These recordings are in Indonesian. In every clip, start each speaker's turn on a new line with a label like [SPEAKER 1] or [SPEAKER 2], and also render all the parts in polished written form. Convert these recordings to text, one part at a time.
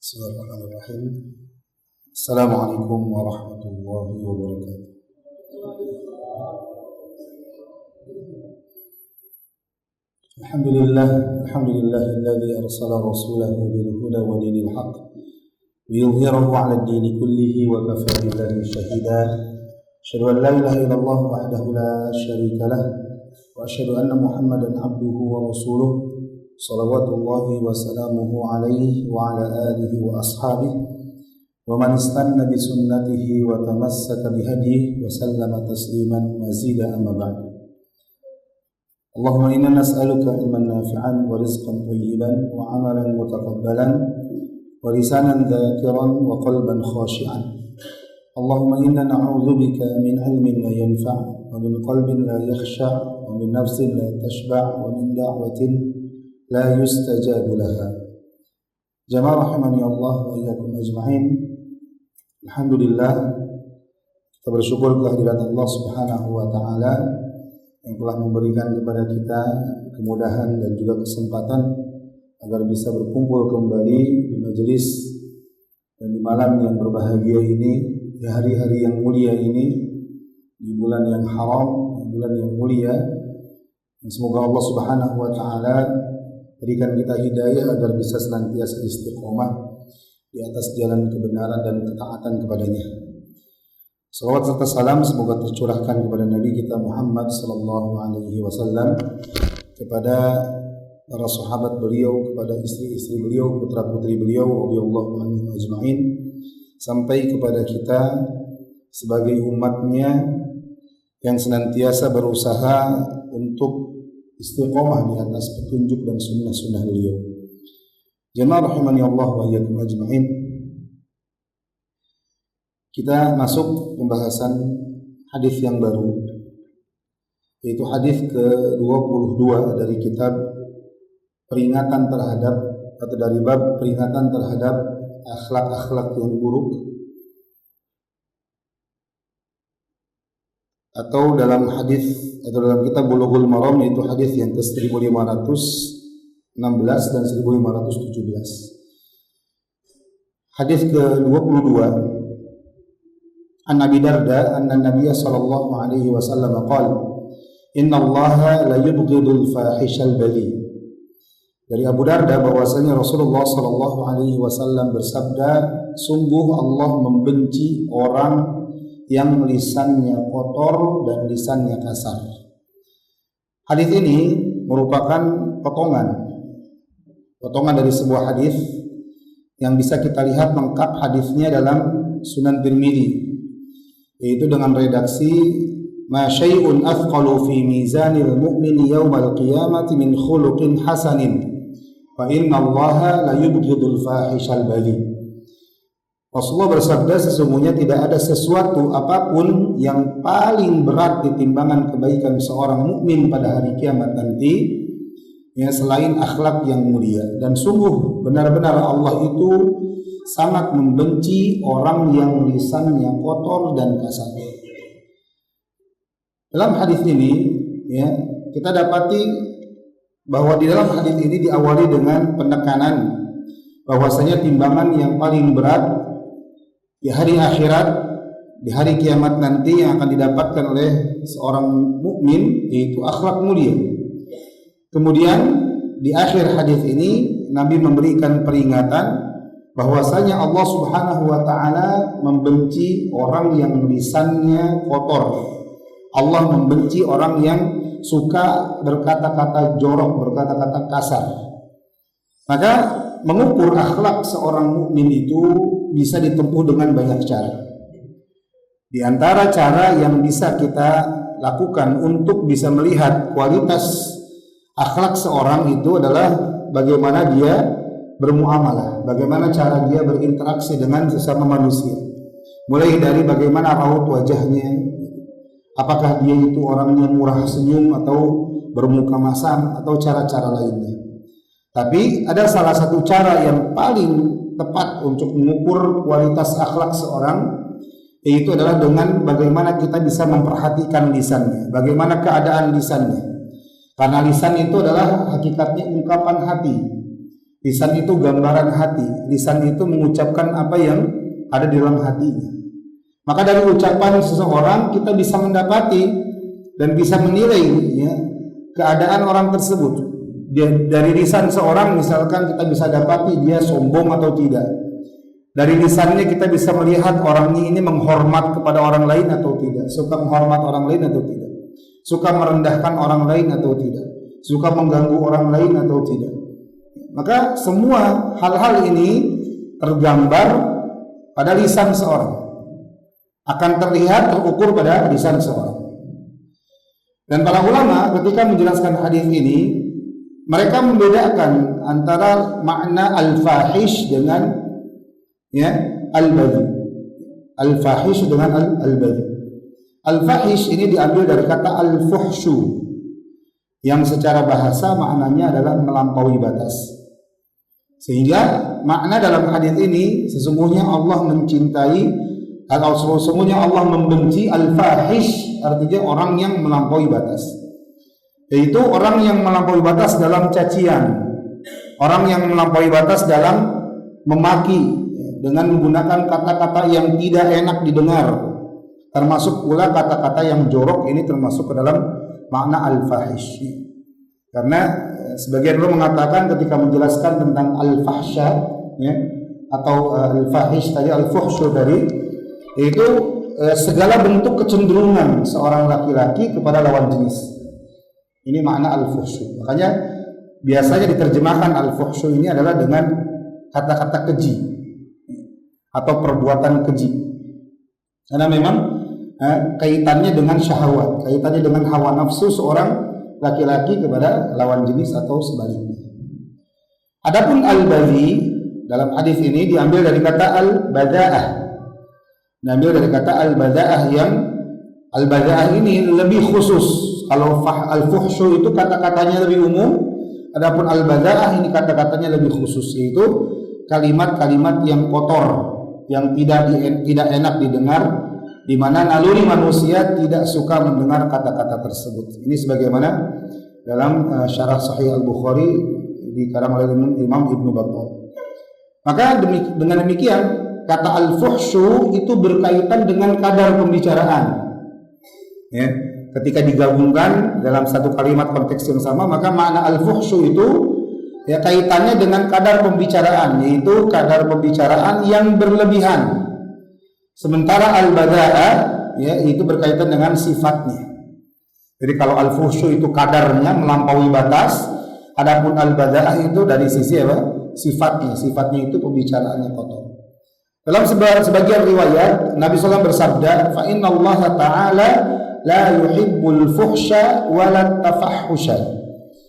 [SPEAKER 1] Bismillahirrahmanirrahim. Assalamualaikum warahmatullahi wabarakatuh. Alhamdulillahilladzi arsala rasulahu bil huda wa dinil haqq liyudhhirahu 'ala ad-dini kullihi wa kafaa billahi shahida. Asyhadu an la ilaha illallah wahdahu la syarika lah wa asyhadu anna Muhammadan 'abduhu wa rasuluh. Salawatullahi wa salamuhu alaihi wa ala alihi wa ashabihi wa man istanna bi sunnatihi wa tamassaka bi hadihi wa sallama tasliman mazida amma ba'd. Allahumma inna nas'aluka ilman nafi'an wa rizqan thayyiban wa amalan mutaqabbalan wa lisanan dhakiran wa qalban khashi'an. Allahumma inna na'udzubika min ilmin la yanfa' wa min qalbin la yakhsha' wa min nafsin la tashba' wa min da'watin la yustajabu laha. Jamaah rahimani Allah wa iyyakum ajma'in. Alhamdulillah, kita bersyukur kehadirat Allah Subhanahu wa taala yang telah memberikan kepada kita kemudahan dan juga kesempatan agar bisa berkumpul kembali di majelis dan di malam yang berbahagia ini, di hari-hari yang mulia ini, di bulan yang haram, di bulan yang mulia. Semoga Allah Subhanahu wa taala berikan kita hidayah agar bisa senantiasa istiqomah di atas jalan kebenaran dan ketaatan kepadanya. Salawat serta salam semoga tercurahkan kepada Nabi kita Muhammad sallallahu alaihi wasallam, kepada para sahabat beliau, kepada istri-istri beliau, putra-putri beliau radhiyallahu anhum ajma'in, sampai kepada kita sebagai umatnya yang senantiasa berusaha untuk istiqomah di atas petunjuk dan sunnah-sunnah beliau. Jemaah rahimani Allah wa iyyakum ajma'in. Kita masuk pembahasan hadis yang baru, yaitu hadis ke-22 dari kitab peringatan terhadap, atau dari bab peringatan terhadap akhlak-akhlak yang buruk, atau dalam hadis atau dalam kitab Bulughul Maram, yaitu hadis yang ke-1516 dan 1517. Hadis ke-22, An Abi Darda anna Nabiy sallallahu alaihi wasallam qala innallaha la yubghidul fahishal bali. Dari Abu Darda bahwasanya Rasulullah sallallahu alaihi wasallam bersabda, sungguh Allah membenci orang yang lisannya kotor dan lisannya kasar. Hadis ini merupakan potongan dari sebuah hadis yang bisa kita lihat lengkap hadisnya dalam Sunan Tirmidzi, yaitu dengan redaksi ma syai'un athqalu fi mizanil mu'mini yaumal qiyamati min khuluqin hasanin fa innallaha la yubghidul fahishal bali. Rasulullah bersabda, sesungguhnya tidak ada sesuatu apapun yang paling berat di timbangan kebaikan seorang mukmin pada hari kiamat nanti, ya, selain akhlak yang mulia. Dan sungguh benar-benar Allah itu sangat membenci orang yang lisannya kotor dan kasar. Dalam hadis ini, ya, kita dapati bahwa di dalam hadis ini diawali dengan penekanan bahwasanya timbangan yang paling berat di hari akhirat, di hari kiamat nanti yang akan didapatkan oleh seorang mukmin yaitu akhlak mulia. Kemudian di akhir hadis ini Nabi memberikan peringatan bahwasanya Allah Subhanahu wa taala membenci orang yang lisannya kotor. Allah membenci orang yang suka berkata-kata jorok, berkata-kata kasar. Maka mengukur akhlak seorang mukmin itu bisa ditempuh dengan banyak cara. Di antara cara yang bisa kita lakukan untuk bisa melihat kualitas akhlak seorang itu adalah bagaimana dia bermuamalah, bagaimana cara dia berinteraksi dengan sesama manusia. Mulai dari bagaimana raut wajahnya, apakah dia itu orangnya murah senyum atau bermuka masam atau cara-cara lainnya. Tapi ada salah satu cara yang paling tepat untuk mengukur kualitas akhlak seorang, yaitu adalah dengan bagaimana kita bisa memperhatikan lisannya, bagaimana keadaan lisannya. Karena lisan itu adalah hakikatnya ungkapan hati. Lisan itu gambaran hati. Lisan itu mengucapkan apa yang ada di dalam hatinya. Maka dari ucapan seseorang kita bisa mendapati dan bisa menilai ya, keadaan orang tersebut. Dari lisan seorang misalkan kita bisa dapati dia sombong atau tidak. Dari lisannya kita bisa melihat orangnya ini menghormat kepada orang lain atau tidak, suka menghormat orang lain atau tidak, suka merendahkan orang lain atau tidak, suka mengganggu orang lain atau tidak. Maka semua hal-hal ini tergambar pada lisan seorang, akan terlihat terukur pada lisan seorang. Dan para ulama ketika menjelaskan hadis ini, mereka membedakan antara makna al-fahish dengan ya al-badhi. Al-fahish dengan al-badhi. Al-fahish ini diambil dari kata al-fuhsyu, yang secara bahasa maknanya adalah melampaui batas. Sehingga makna dalam hadis ini sesungguhnya Allah mencintai atau sesungguhnya Allah membenci al-fahish, artinya orang yang melampaui batas. Yaitu orang yang melampaui batas dalam cacian, orang yang melampaui batas dalam memaki dengan menggunakan kata-kata yang tidak enak didengar, termasuk pula kata-kata yang jorok. Ini termasuk ke dalam makna al-fahish. Karena sebagian ulama mengatakan ketika menjelaskan tentang al-fahsya ya, atau al-fahish tadi, al-fuhsyu tadi, yaitu segala bentuk kecenderungan seorang laki-laki kepada lawan jenis. Ini makna al-fuhsyu. Makanya biasanya diterjemahkan al-fuhsyu ini adalah dengan kata-kata keji atau perbuatan keji. Karena memang kaitannya dengan syahwat, kaitannya dengan hawa nafsu seorang laki-laki kepada lawan jenis atau sebaliknya. Adapun al-badhi dalam hadis ini diambil dari kata al-bada'ah. Diambil dari kata al-bada'ah, yang al-bada'ah ini lebih khusus. Kalau al-fuhsyu itu kata-katanya lebih umum, adapun al-bada'ah ini kata-katanya lebih khusus, yaitu kalimat-kalimat yang kotor, yang tidak enak didengar, di mana naluri manusia tidak suka mendengar kata-kata tersebut. Ini sebagaimana dalam syarah Sahih Al-Bukhari dikarang oleh Imam Ibnu Battal. Maka dengan demikian kata al-fuhsyu itu berkaitan dengan kadar pembicaraan. Ya, ketika digabungkan dalam satu kalimat konteks yang sama, maka makna al-fuhsyu itu ya kaitannya dengan kadar pembicaraan, yaitu kadar pembicaraan yang berlebihan. Sementara al-bada'ah ya itu berkaitan dengan sifatnya. Jadi kalau al-fuhsyu itu kadarnya melampaui batas, adapun al-bada'ah itu dari sisi apa? Sifatnya. Sifatnya itu pembicaraannya kotor. Dalam sebagian riwayat Nabi SAW bersabda, "Fa inna Allah Ta'ala la yuhibbul fuhsya wa la tafahhusha."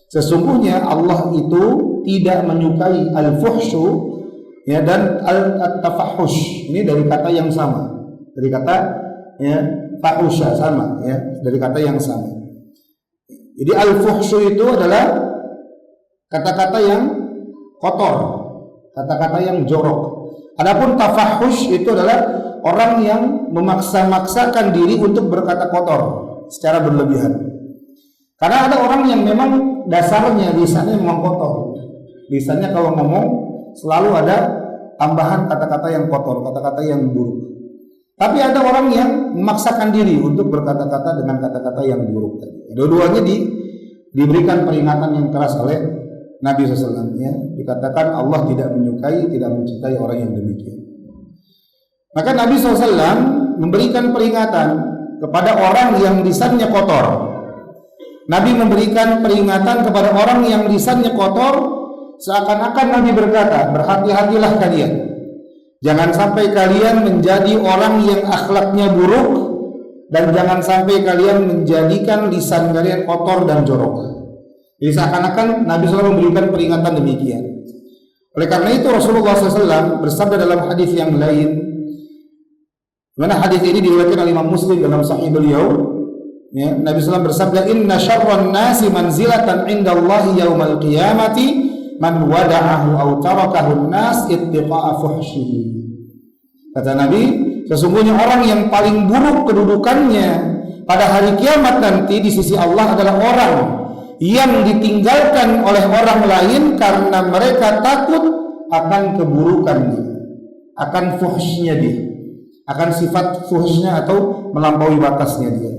[SPEAKER 1] Sesungguhnya Allah itu tidak menyukai al-fuhsyu ya dan al-tafahhush. Ini dari kata yang sama, dari kata ya fahusha, sama ya, dari kata yang sama. Jadi al-fuhsyu itu adalah kata-kata yang kotor, kata-kata yang jorok. Adapun tafahhush itu adalah orang yang memaksa-maksakan diri untuk berkata kotor secara berlebihan. Karena ada orang yang memang dasarnya lisannya memang kotor. Lisannya kalau ngomong selalu ada tambahan kata-kata yang kotor, kata-kata yang buruk. Tapi ada orang yang memaksakan diri untuk berkata-kata dengan kata-kata yang buruk tadi. Dua-duanya diberikan peringatan yang keras oleh Nabi SAW. Ya. Dikatakan Allah tidak menyukai, tidak mencintai orang yang demikian. Maka Nabi SAW memberikan peringatan kepada orang yang lisannya kotor. Nabi memberikan peringatan kepada orang yang lisannya kotor. Seakan-akan Nabi berkata, berhati-hatilah kalian, jangan sampai kalian menjadi orang yang akhlaknya buruk, dan jangan sampai kalian menjadikan lisan kalian kotor dan jorok. Jadi seakan-akan Nabi SAW memberikan peringatan demikian. Oleh karena itu Rasulullah SAW bersabda dalam hadis yang lain, mana hadis ini diriwayatkan oleh Imam Muslim dalam Sahih beliau, ya, Nabi SAW bersabda, "Inna syarran nasi manzilatan indallahi yaumal qiyamati man wada'ahu aw tarakahu an-nas ittiqa'a fuhsyihi." Kata Nabi, sesungguhnya orang yang paling buruk kedudukannya pada hari kiamat nanti di sisi Allah adalah orang yang ditinggalkan oleh orang lain karena mereka takut akan keburukan dia, akan fuhsnya dia, akan sifat fuhsnya atau melampaui batasnya dia.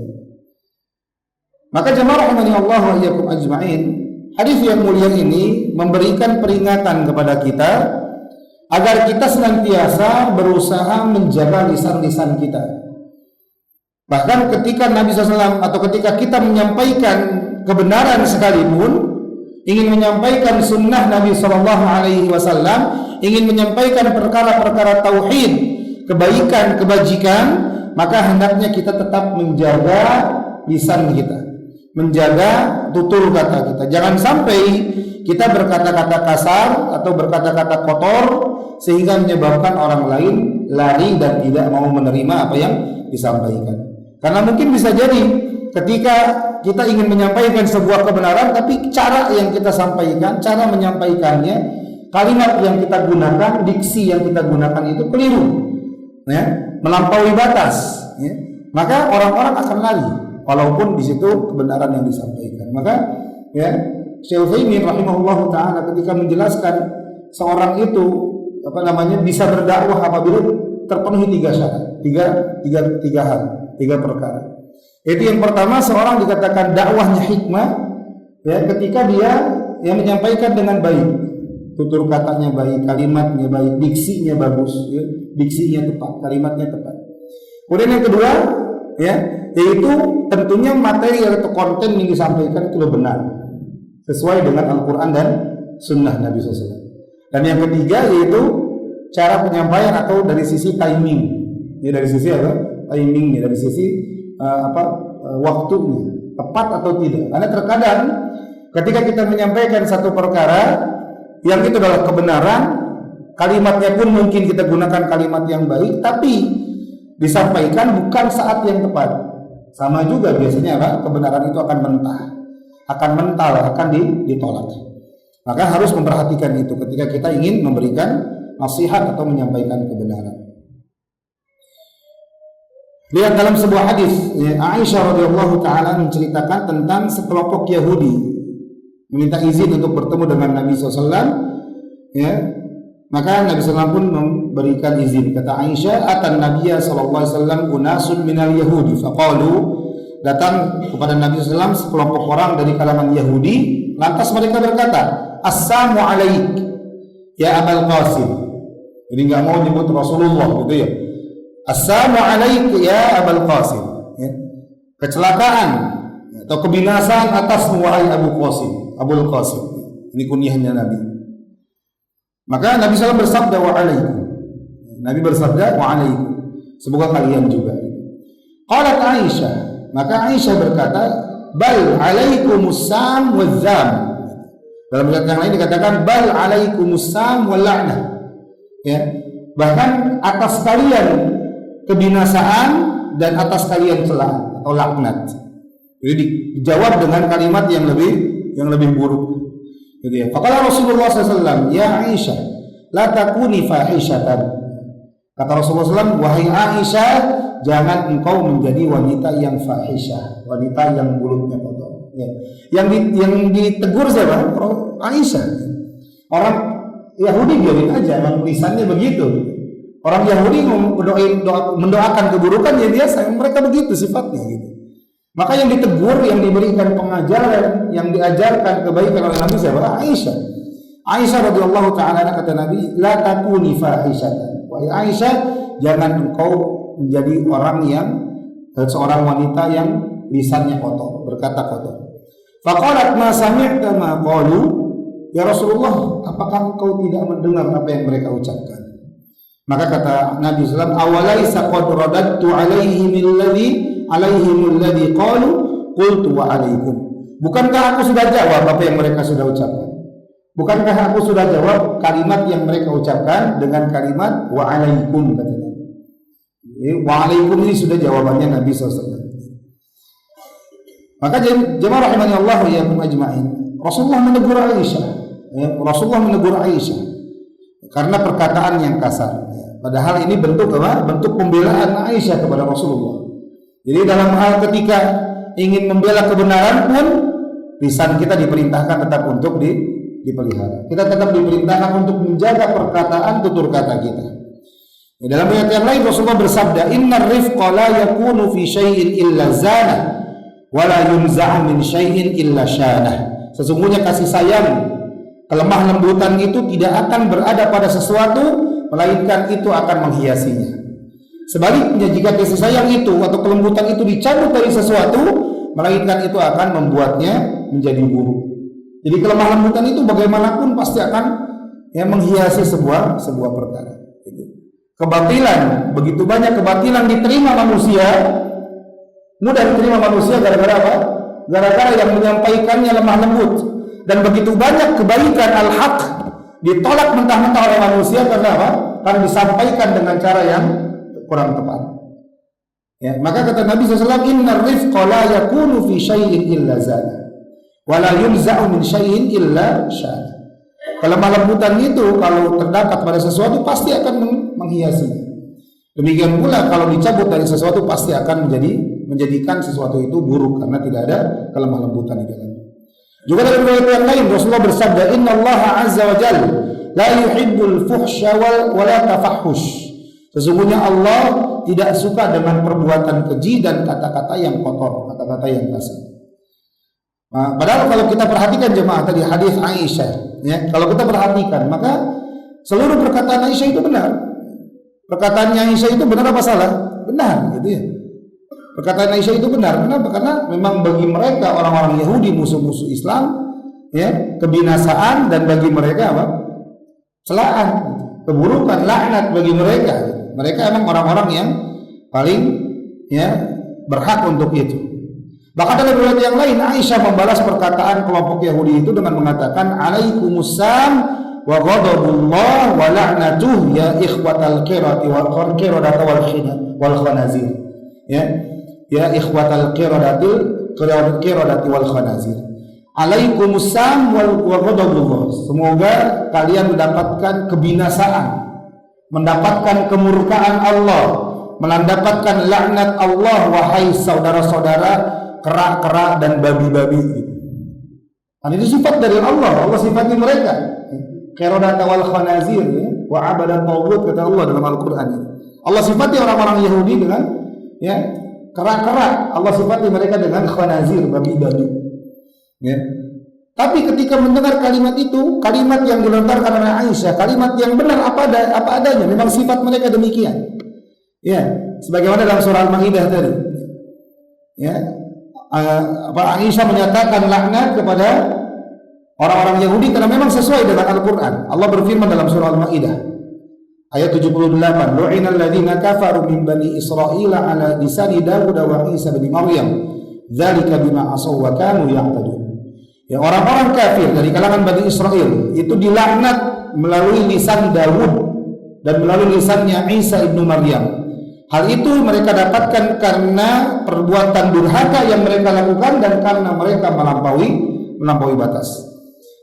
[SPEAKER 1] Maka jemaah rahimani Allah wa iyyakum ajma'in, hadis yang mulia ini memberikan peringatan kepada kita agar kita senantiasa berusaha menjaga lisan-lisan kita. Bahkan ketika Nabi SAW atau ketika kita menyampaikan kebenaran sekalipun, ingin menyampaikan sunnah Nabi SAW, ingin menyampaikan perkara-perkara tauhid, kebaikan, kebajikan, maka hendaknya kita tetap menjaga lisan kita, menjaga tutur kata kita. Jangan sampai kita berkata-kata kasar atau berkata-kata kotor sehingga menyebabkan orang lain lari dan tidak mau menerima apa yang disampaikan. Karena mungkin bisa jadi ketika kita ingin menyampaikan sebuah kebenaran, tapi cara yang kita sampaikan, cara menyampaikannya, kalimat yang kita gunakan, diksi yang kita gunakan itu keliru, ya, melampaui batas, ya, maka orang-orang akan lari walaupun di situ kebenaran yang disampaikan. Maka ya, Syekh Utsaimin rahimahullahu taala ketika menjelaskan seorang itu bisa berdakwah apabila terpenuhi tiga syarat, tiga hal, tiga perkara. Itu yang pertama, seorang dikatakan dakwahnya hikmah, ya, ketika dia yang menyampaikan dengan baik, tutur katanya baik, kalimatnya baik, diksinya bagus, ya, diksinya tepat, kalimatnya tepat. Kemudian yang kedua, ya, yaitu tentunya materi atau konten yang disampaikan itu benar, sesuai dengan Al-Quran dan Sunnah Nabi SAW. Dan yang ketiga yaitu cara penyampaian atau dari sisi timing, ya, dari sisi apa? Timingnya, dari sisi waktunya tepat atau tidak. Karena terkadang ketika kita menyampaikan satu perkara yang itu adalah kebenaran, kalimatnya pun mungkin kita gunakan kalimat yang baik, tapi disampaikan bukan saat yang tepat. Sama juga biasanya kebenaran itu akan mentah, akan mental, akan ditolak. Maka harus memperhatikan itu ketika kita ingin memberikan nasihat atau menyampaikan kebenaran. Lihat dalam sebuah hadis, ya, Aisyah radhiyallahu taala menceritakan tentang sekelompok Yahudi meminta izin untuk bertemu dengan Nabi SAW, ya, maka Nabi SAW pun memberikan izin. Kata Aisyah, atan Nabiya SAW unasun minal Yahudi faqalu, datang kepada Nabi SAW sekelompok orang dari kalangan Yahudi, lantas mereka berkata, assalamu alaik ya Abul Qasim. Jadi nggak mau nyebut Rasulullah gitu ya. Assalamu alaik ya Abul Qasim, ya. Kecelakaan atau kebinasaan atasmu wahai Abul Qasim. Ini kunyahnya Nabi. Maka Nabi SAW bersabda wa alaikum. Nabi bersabda wa alaikum, semoga kalian juga. Qalat Aisyah, maka Aisyah berkata, bal alaikumussalam wazzam. Dalam riwayat yang lain dikatakan bal alaikumussalam wal la'nah. Ya, bahkan atas kalian kebinasaan dan atas kalian celaan atau laknat. Jadi dijawab dengan kalimat yang lebih buruk. Gitu ya. Faqala Rasulullah SAW, ya Aisyah, la takuni fahishatan. Kata Rasulullah SAW, wahai Aisyah, jangan engkau menjadi wanita yang fahisyah, wanita yang mulutnya kotor. Ya. Yang ditegur siapa? Aisyah. Orang Yahudi biarin aja, emang lisannya begitu. Orang Yahudi mendoakan keburukan ya biasa, mereka begitu sifatnya gitu. Maka yang ditegur, yang diberikan pengajaran, yang diajarkan kebaikan oleh Nabi siapa? Aisyah. Aisyah radhiyallahu taala kata Nabi, la takuni fahishatan. Wahai Aisyah, jangan engkau menjadi seorang wanita yang lisannya kotor, berkata kotor. Faqalat ma sami'ta ma qalu, ya Rasulullah, apakah engkau tidak mendengar apa yang mereka ucapkan? Maka kata Nabi SAW, awalaisa qad radattu alaihim alladhi qalu qultu wa alaikum. Bukankah aku sudah jawab apa yang mereka sudah ucapkan? Bukankah aku sudah jawab kalimat yang mereka ucapkan dengan kalimat wa alaikum, kata Nabi. Wa alaikum ini sudah jawabannya Nabi SAW. Maka jemaah rahimani Allah wa iyyakum ajma'in, Rasulullah menegur Aisyah, ya, Rasulullah menegur Aisyah karena perkataan yang kasar. Padahal ini bentuk apa? Bentuk pembelaan Aisyah kepada Rasulullah. Jadi dalam hal ketika ingin membela kebenaran pun Lisan kita diperintahkan tetap untuk dipelihara. Kita tetap diperintahkan untuk menjaga perkataan tutur kata kita. Dalam ayat yang lain Rasulullah bersabda, "Innar rifqa la yakunu fi syai'in illa zana, wa la yunza'u min syai'in illa syanah." Sesungguhnya kasih sayang, kelemah lembutan itu tidak akan berada pada sesuatu, melainkan itu akan menghiasinya. Sebaliknya jika kasih sayang itu atau kelembutan itu dicabut dari sesuatu, melainkan itu akan membuatnya menjadi buruk. Jadi kelemah lembutan itu bagaimanapun pasti akan menghiasi sebuah perkara. Kebatilan, begitu banyak kebatilan diterima manusia, mudah diterima manusia gara-gara apa? Gara-gara yang menyampaikannya lemah lembut. Dan begitu banyak kebaikan al-haq ditolak mentah-mentah oleh manusia karena apa? Karena disampaikan dengan cara yang kurang tepat. Ya, maka kata Nabi SAW, "Innar rifqa la yakunu fi syai'in illa zana, wa la yunza'u min syai'in illa syana." Kelemah lembutan itu kalau terdapat pada sesuatu pasti akan menghiasinya. Demikian pula kalau dicabut dari sesuatu pasti akan menjadikan sesuatu itu buruk karena tidak ada kelemah lembutan di dalamnya. Juga dalam riwayat yang lain Rasulullah bersabda, "Innallaha 'azza wa jalla la yuhibbul fuhsya wa la tafahhush." Sesungguhnya Allah tidak suka dengan perbuatan keji dan kata-kata yang kotor, kata-kata yang kasar. Nah, padahal kalau kita perhatikan jemaah tadi hadis Aisyah, ya, kalau kita perhatikan maka seluruh perkataan Aisyah itu benar. Perkataannya Aisyah itu benar apa salah? Benar, gitu ya. Perkataan Aisyah itu benar. Kenapa? Karena memang bagi mereka orang-orang Yahudi musuh-musuh Islam, ya, kebinasaan, dan bagi mereka apa? Celaan, keburukan, laknat bagi mereka. Mereka emang orang-orang yang paling berhak untuk itu. Bahkan dalam riwayat yang lain Aisyah membalas perkataan kelompok Yahudi itu dengan mengatakan, "Alaikumussalam wa ghadabullah wa la'natuh ya ikhwatal qirati wal qiradati wal khanazir." Ya ikhwatal qiradati wal khanazir. Alaikumussalam wa ghadabullah. Semoga kalian mendapatkan kebinasaan, mendapatkan kemurkaan Allah, mendapatkan laknat Allah, wahai saudara-saudara kera-kera dan babi-babi. Dan itu sifat dari Allah. Allah sifati mereka. Qiradata wal khanazir, wa abadat tawud, kata Allah dalam Al-Quran. Allah sifati orang-orang Yahudi dengan kera-kera. Allah sifati mereka dengan khanazir, babi-babi. Ya. Tapi ketika mendengar kalimat itu, kalimat yang dilontarkan oleh Aisyah, kalimat yang benar apa adanya, memang sifat mereka demikian. Ya, sebagaimana dalam surah Al-Maidah tadi. Ya, Aisyah menyatakan laknat kepada orang-orang Yahudi karena memang sesuai dengan Al-Quran. Allah berfirman dalam surah Al-Maidah ayat 78, "Lu'inal ladzina kafaru min bani Israil ala lisani Dawud wa Isa bin Maryam, dzalika bima asaw wa kanu ya'tadun." Ya, orang-orang kafir dari kalangan Bani Israel itu dilaknat melalui lisan Dawud dan melalui lisannya Isa ibnu Maryam. Hal itu mereka dapatkan karena perbuatan durhaka yang mereka lakukan dan karena mereka melampaui batas.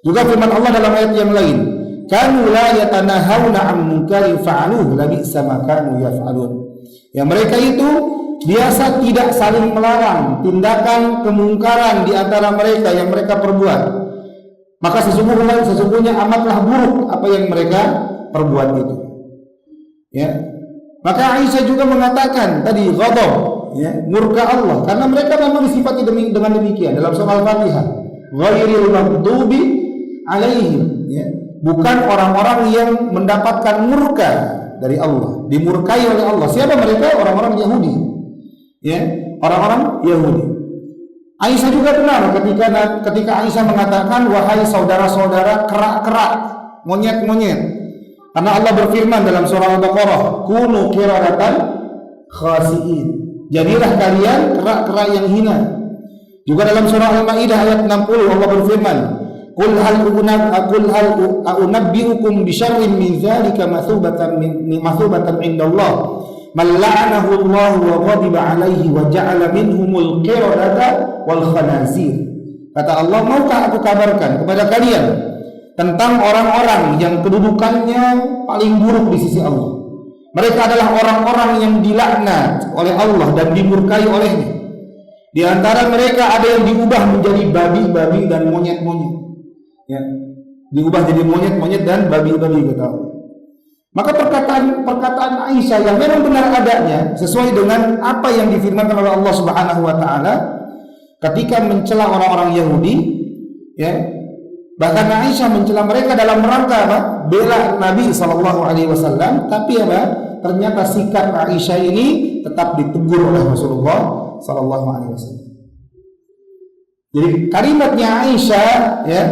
[SPEAKER 1] Juga firman Allah dalam ayat yang lain, "Kanu la yatanahawna 'an munkarin fa'aluhu labi'sa ma kanu yaf'alun." Ya, mereka itu biasa tidak saling melarang tindakan kemungkaran di antara mereka yang mereka perbuat. Maka sesungguhnya amatlah buruk apa yang mereka perbuat itu. Ya. Maka Aisyah juga mengatakan tadi ghadab, murka Allah, karena mereka memang disifati dengan demikian dalam surah Al-Fatihah. Ghairil maghdubi alaihim, bukan orang-orang yang mendapatkan murka dari Allah, dimurkai oleh Allah. Siapa mereka? Orang-orang Yahudi. Orang-orang Yahudi. Aisyah juga benar ketika Aisyah mengatakan, "Wahai saudara-saudara kera-kera, monyet-monyet." Karena Allah berfirman dalam surah Al-Baqarah, "Kunu qiradatan khasi'in." Jadilah kalian kera-kera yang hina. Juga dalam surah Al-Maidah ayat 60 Allah berfirman, "Qul hal unabbi'ukum bi syarrin min dzalika mathubatan indallah man la'anahu Allah wa ghadiba 'alaihi wa ja'ala minhumul qiradata wal khanazir." Kata Allah, maukah aku kabarkan kepada kalian tentang orang-orang yang kedudukannya paling buruk di sisi Allah. Mereka adalah orang-orang yang dilaknat oleh Allah dan dimurkai olehnya. Di antara mereka ada yang diubah menjadi babi-babi dan monyet-monyet. Ya, diubah jadi monyet-monyet dan babi-babi kata Allah. Maka perkataan Aisyah yang memang benar adanya sesuai dengan apa yang difirmankan oleh Allah Subhanahu wa taala ketika mencela orang-orang Yahudi, ya. Bahkan Aisyah mencela mereka dalam rangka apa? Bela Nabi sallallahu alaihi wasallam, tapi apa? Ternyata sikap Aisyah ini tetap ditegur oleh Rasulullah sallallahu alaihi wasallam. Jadi kalimatnya Aisyah, ya,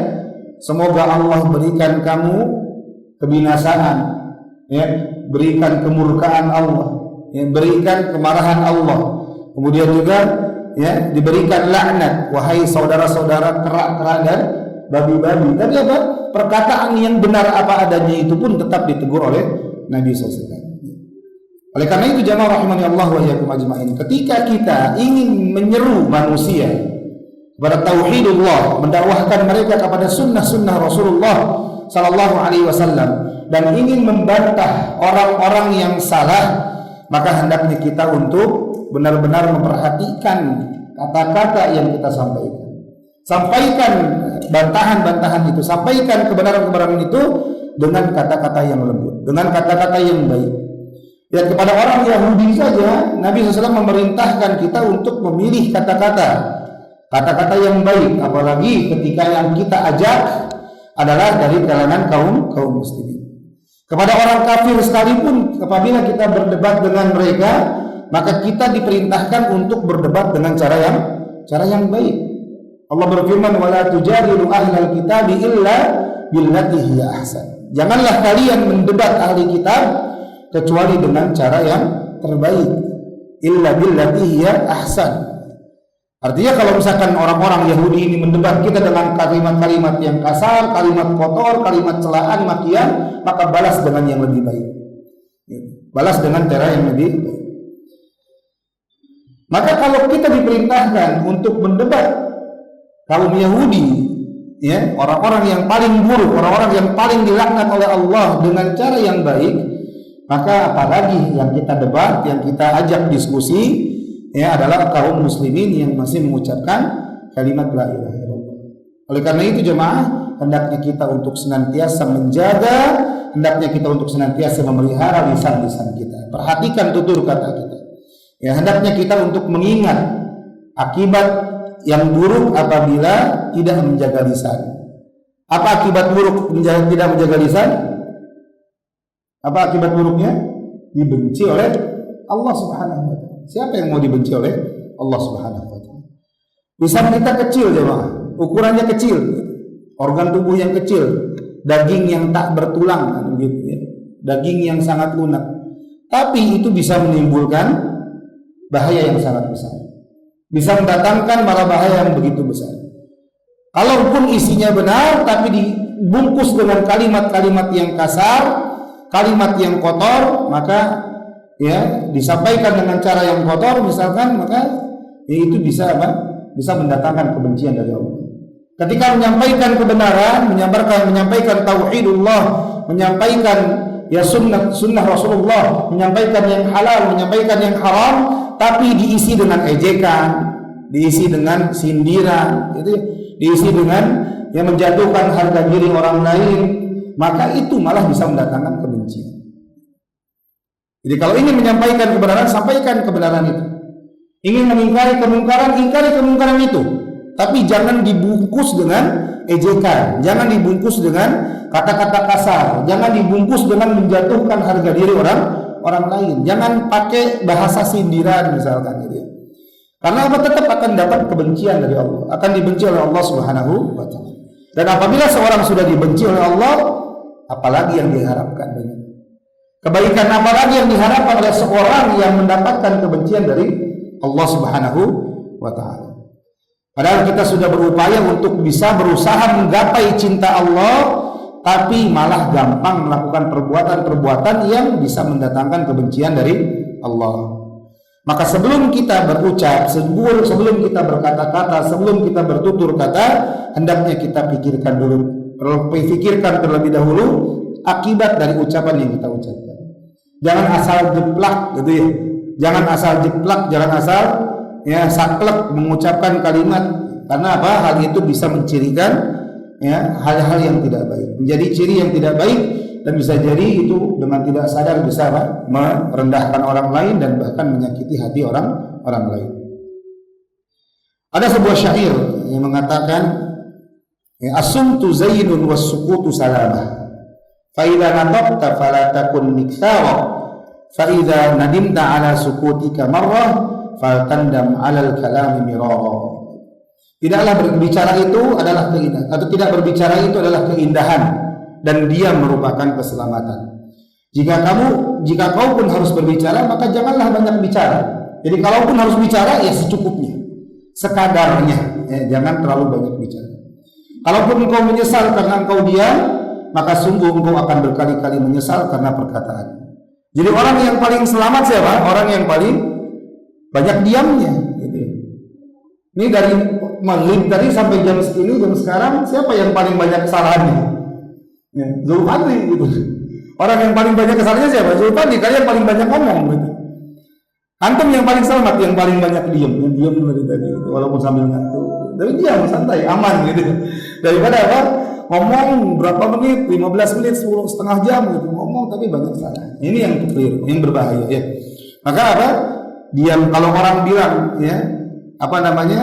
[SPEAKER 1] semoga Allah berikan kamu kebinasaan, ya, berikan kemurkaan Allah, ya, berikan kemarahan Allah. Kemudian juga, ya, diberikan laknat wahai saudara-saudara kera-kera dan babi-babi. Tapi apa? Perkataan yang benar apa adanya itu pun tetap ditegur oleh Nabi SAW. Oleh karena itu jamaah rahimani Allah wa iyyakum ajma'in, ketika kita ingin menyeru manusia kepada tauhidullah, mendakwahkan mereka kepada sunnah-sunnah Rasulullah sallallahu alaihi wasallam, dan ingin membantah orang-orang yang salah, maka hendaknya kita untuk benar-benar memperhatikan kata-kata yang kita sampaikan. Sampaikan bantahan-bantahan itu, sampaikan kebenaran-kebenaran itu dengan kata-kata yang lembut, dengan kata-kata yang baik. Ya, kepada orang Yahudi saja Nabi SAW memerintahkan kita untuk memilih kata-kata yang baik, apalagi ketika yang kita ajak adalah dari kalangan kaum muslimin. Kepada orang kafir sekalipun apabila kita berdebat dengan mereka, maka kita diperintahkan untuk berdebat dengan cara yang baik. Allah berfirman, wala tujadilu ahlal kitabi illa billati hiya ahsan. Janganlah kalian mendebat ahli kitab kecuali dengan cara yang terbaik. Illa billati hiya ahsan. Artinya kalau misalkan orang-orang Yahudi ini mendebat kita dengan kalimat-kalimat yang kasar, kalimat kotor, kalimat celaan, makian, maka balas dengan yang lebih baik. Balas dengan cara yang lebih baik. Maka kalau kita diperintahkan untuk mendebat kaum Yahudi, ya, orang-orang yang paling buruk, orang-orang yang paling dilaknat oleh Allah dengan cara yang baik, maka apalagi yang kita debat, yang kita ajak diskusi, ya, adalah kaum muslimin yang masih mengucapkan kalimat la ilaha illallah. Oleh karena itu jemaah, hendaknya kita untuk senantiasa menjaga, hendaknya kita untuk senantiasa memelihara lisan-lisan kita. Perhatikan tutur kata kita. Ya, hendaknya kita untuk mengingat akibat yang buruk apabila tidak menjaga lisan. Apa akibat buruk tidak menjaga lisan? Apa akibat buruknya? Dibenci oleh Allah Subhanahu wa taala. Siapa yang mau dibenci oleh Allah Subhanahu wa taala? Lisan kita kecil jemaah, ukurannya kecil, organ tubuh yang kecil, daging yang tak bertulang, gitu ya. Daging yang sangat lunak. Tapi itu bisa menimbulkan bahaya yang sangat besar. Bisa mendatangkan malah bahaya yang begitu besar. Kalaupun isinya benar tapi dibungkus dengan kalimat-kalimat yang kasar, kalimat yang kotor, maka ya disampaikan dengan cara yang kotor misalkan, maka ya itu bisa apa? Bisa mendatangkan kebencian dari Allah. Ketika menyampaikan kebenaran, menyampaikan tauhidullah, menyampaikan ya sunnah Rasulullah, menyampaikan yang halal, menyampaikan yang haram, tapi diisi dengan ejekan, diisi dengan sindiran, itu diisi dengan yang menjatuhkan harga diri orang lain, maka itu malah bisa mendatangkan kebencian. Jadi kalau ingin menyampaikan kebenaran, sampaikan kebenaran itu. Ingin mengingkari kemungkaran, ingkari kemungkaran itu. Tapi jangan dibungkus dengan ejekan, jangan dibungkus dengan kata-kata kasar, jangan dibungkus dengan menjatuhkan harga diri orang lain. Jangan pakai bahasa sindiran misalkan gitu ya. Karena apa? Tetap akan dapat kebencian dari Allah, akan dibenci oleh Allah Subhanahu wa taala. Dan apabila seorang sudah dibenci oleh Allah, apalagi yang diharapkan dari kebaikan, apalagi yang diharapkan oleh seorang yang mendapatkan kebencian dari Allah Subhanahu wa taala. Padahal kita sudah berupaya untuk bisa berusaha menggapai cinta Allah, tapi malah gampang melakukan perbuatan-perbuatan yang bisa mendatangkan kebencian dari Allah. Maka sebelum kita berucap, sebelum kita berkata-kata, sebelum kita bertutur kata, hendaknya kita pikirkan terlebih dahulu akibat dari ucapan yang kita ucapkan. Jangan asal jeplak gitu ya. Jangan asal jeplak, jangan asal ya saklek mengucapkan kalimat, karena apa? Hal itu bisa mencirikan ya hal-hal yang tidak baik, menjadi ciri yang tidak baik, dan bisa jadi itu dengan tidak sadar bisa apa? Merendahkan orang lain dan bahkan menyakiti hati orang lain. Ada sebuah syair yang mengatakan, as-sumtu zainun was-sukutu salamah, fa idza nadabta fala takun miktara, fa idza nadimta ala sukutika marrah fa tandam ala al-kalami mirara. Tidaklah berbicara itu adalah keindahan, atau tidak berbicara itu adalah keindahan, dan diam merupakan keselamatan. Jika kau pun harus berbicara, maka janganlah banyak bicara. Jadi kalaupun harus bicara, ya secukupnya, sekadarnya, ya, jangan terlalu banyak bicara. Kalaupun engkau menyesal karena engkau diam, maka sungguh engkau akan berkali-kali menyesal karena perkataan. Jadi orang yang paling selamat siapa? Orang yang paling banyak diamnya. Gitu. Ini dari maghrib tadi sampai jam segini, jam sekarang, siapa yang paling banyak kesalahannya? Ya, Zulfadli gitu. Orang yang paling banyak kesalahannya siapa? Zulfadli. Kalian paling banyak ngomong gitu. Antum yang paling selamat, yang paling banyak diam dari tadi gitu, walaupun sambil ngantuk. Tapi diam, santai, aman gitu. Daripada apa? Ngomong berapa menit, 15 menit, 10, setengah jam gitu. Ngomong tapi banyak salah. Ini yang keliru, yang berbahaya ya. Maka apa? Diam, kalau orang bilang ya, apa namanya?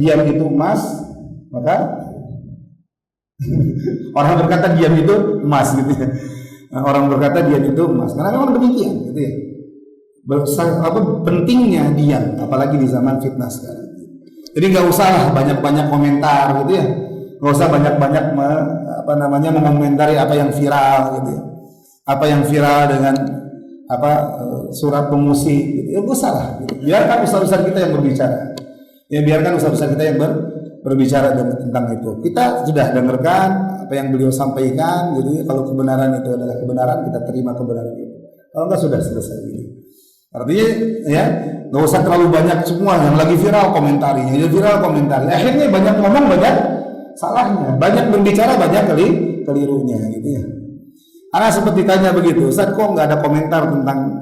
[SPEAKER 1] Diam itu emas, maka orang berkata diam itu emas gitu ya. Orang berkata diam itu emas, karena memang demikian gitu ya. Pentingnya diam, apalagi di zaman fitnah sekarang. Jadi nggak usah banyak-banyak komentar gitu ya, nggak usah banyak-banyak mengomentari apa yang viral gitu ya, apa yang viral dengan surat pemusik gitu ya, nggak usah lah. Gitu. Biarkan ustaz-ustaz kita yang berbicara, ya biarkan ustaz-ustaz kita yang berbicara tentang itu. Kita sudah dengarkan apa yang beliau sampaikan, jadi kalau kebenaran itu adalah kebenaran, kita terima kebenaran itu. Kalau enggak sudah selesai ini. Artinya ya nggak usah terlalu banyak semua yang lagi viral komentarinya, ya viral komentari. Akhirnya banyak ngomong banyak salahnya, banyak berbicara banyak kelirunya gitu ya. Anak seperti tanya begitu, Ustaz kok nggak ada komentar tentang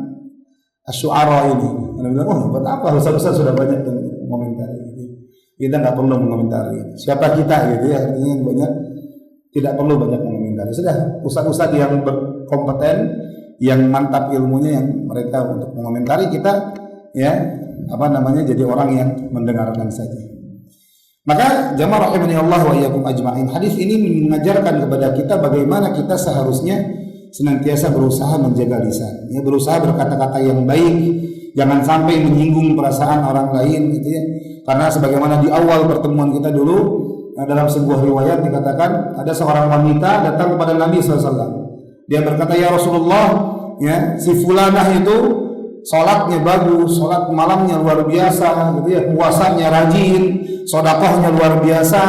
[SPEAKER 1] Asy-Syu'ara ini? Anda bilang, oh buat apa? Ustaz sudah banyak komentari. Gitu. Kita nggak perlu mengomentari. Siapa kita gitu ya? Artinya banyak tidak perlu banyak mengomentari. Sudah ustaz-ustaz yang berkompeten, yang mantap ilmunya, yang mereka untuk mengomentari, kita ya jadi orang yang mendengarkan saja. Maka jamaah rahimani Allah wa iyyakum ajma'in, hadis ini mengajarkan kepada kita bagaimana kita seharusnya senantiasa berusaha menjaga lisan, ya, berusaha berkata-kata yang baik, jangan sampai menyinggung perasaan orang lain gitu ya. Karena sebagaimana di awal pertemuan kita dulu, dalam sebuah riwayat dikatakan ada seorang wanita datang kepada Nabi SAW. Dia berkata, ya Rasulullah, ya si fulanah itu sholatnya bagus, sholat malamnya luar biasa, gitu ya, puasanya rajin, sedekahnya luar biasa,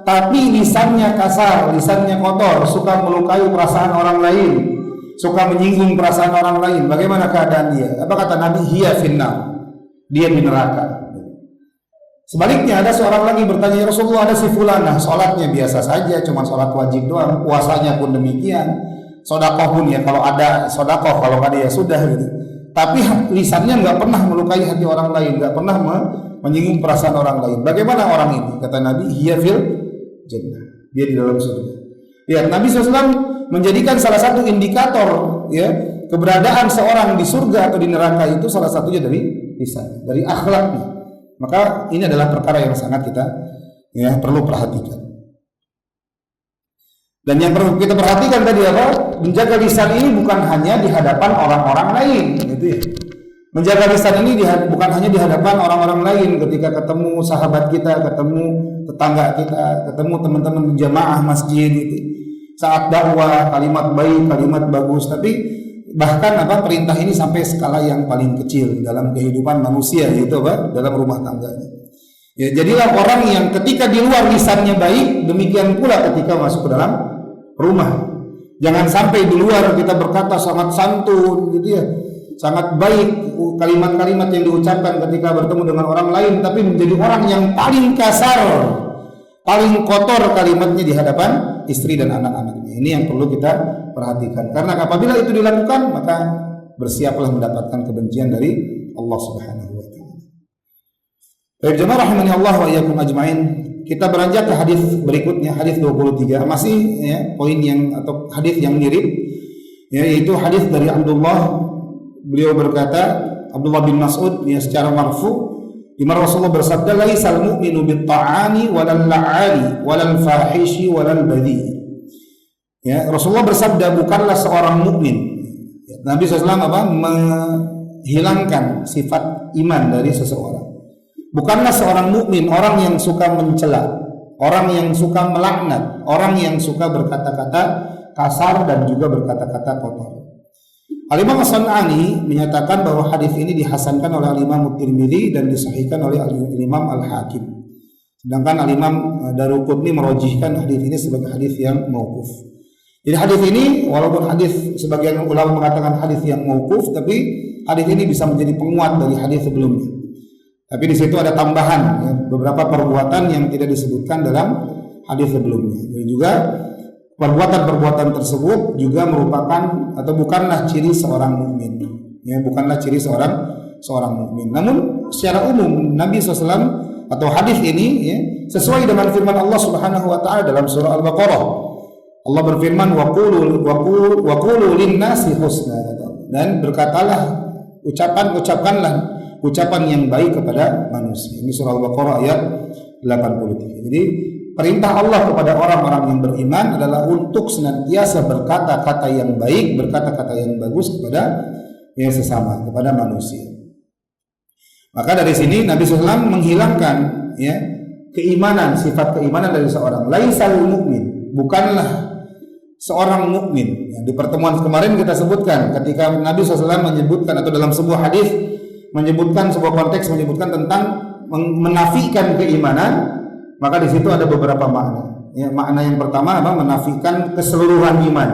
[SPEAKER 1] tapi lisannya kasar, lisannya kotor, suka melukai perasaan orang lain, suka menyinggung perasaan orang lain. Bagaimana keadaan dia? Apa kata Nabi? Hiya finnar, dia di neraka. Sebaliknya ada seorang lagi bertanya, ya Rasulullah, ada si fulanah sholatnya biasa saja, cuma sholat wajib doang, puasanya pun demikian, sedekah pun ya kalau ada sedekah, kalau ada ya sudah gitu. Tapi lisannya nggak pernah melukai hati orang lain, nggak pernah menyinggung perasaan orang lain. Bagaimana orang ini? Kata Nabi, hiya fil jannah, dia di dalam surga. Ya, Nabi SAW menjadikan salah satu indikator ya keberadaan seorang di surga atau di neraka itu salah satunya dari lisan, dari akhlaknya. Maka ini adalah perkara yang sangat kita ya perlu perhatikan. Dan yang perlu kita perhatikan tadi apa? Menjaga lisan ini bukan hanya di hadapan orang-orang lain, gitu ya. Menjaga lisan ini bukan hanya di hadapan orang-orang lain, ketika ketemu sahabat kita, ketemu tetangga kita, ketemu teman-teman jamaah masjid gitu. Saat dakwah, kalimat baik, kalimat bagus, tapi bahkan perintah ini sampai skala yang paling kecil dalam kehidupan manusia, yaitu dalam rumah tangganya. Ya, jadilah orang yang ketika di luar lisannya baik, demikian pula ketika masuk ke dalam rumah. Jangan sampai di luar kita berkata sangat santun gitu ya, sangat baik kalimat-kalimat yang diucapkan ketika bertemu dengan orang lain, tapi menjadi orang yang paling kasar, paling kotor kalimatnya di hadapan istri dan anak-anaknya. Ini yang perlu kita perhatikan, karena apabila itu dilakukan maka bersiaplah mendapatkan kebencian dari Allah Subhanahu wa taala. Baik jemaah rahimani Allah wa iyyakum ajmain. Kita beranjak ke hadis berikutnya, hadis 23. Masih ya, poin yang atau hadis yang mirip, yaitu hadis dari Abdullah. Beliau berkata, Abdullah bin Mas'ud ya, secara marfu, di mana Rasulullah bersabda, laisal mu'minu bit-ta'ani walal la'ali walal fahishi walal badhi. Ya, Rasulullah bersabda, bukanlah seorang mukmin. Nabi SAW menghilangkan sifat iman dari seseorang. Bukanlah seorang mukmin orang yang suka mencela, orang yang suka melaknat, orang yang suka berkata-kata kasar dan juga berkata-kata kotor. Al-Imam As-San'ani menyatakan bahwa hadis ini dihasankan oleh Al-Imam At-Tirmidzi dan disahihkan oleh Al-Imam Al-Hakim. Sedangkan Al-Imam Daruqutni merojihkan hadis ini sebagai hadis yang mauquf. Jadi hadis ini walaupun hadis sebagian ulama mengatakan hadis yang mauquf, tapi hadis ini bisa menjadi penguat dari hadis sebelumnya. Tapi di situ ada tambahan ya, beberapa perbuatan yang tidak disebutkan dalam hadis sebelumnya. Dan juga perbuatan-perbuatan tersebut juga merupakan atau bukanlah ciri seorang mukmin. Ya, bukanlah ciri seorang mukmin. Namun secara umum Nabi SAW atau hadis ini ya, sesuai dengan firman Allah Subhanahu wa taala dalam surah Al-Baqarah. Allah berfirman waqulu lin-nasi husna, dan berkatalah, ucapkanlah ucapan yang baik kepada manusia. Ini surah Al-Baqarah ayat 83. Jadi perintah Allah kepada orang-orang yang beriman adalah untuk senantiasa berkata-kata yang baik, berkata-kata yang bagus kepada yang sesama, kepada manusia. Maka dari sini Nabi SAW menghilangkan ya, keimanan, sifat keimanan dari seorang. Laisal mukmin, bukanlah seorang mukmin. Ya, di pertemuan kemarin kita sebutkan ketika Nabi SAW menyebutkan atau dalam sebuah hadis menyebutkan sebuah konteks menyebutkan tentang menafikan keimanan, maka di situ ada beberapa makna. Ya, makna yang pertama apa? Menafikan keseluruhan iman.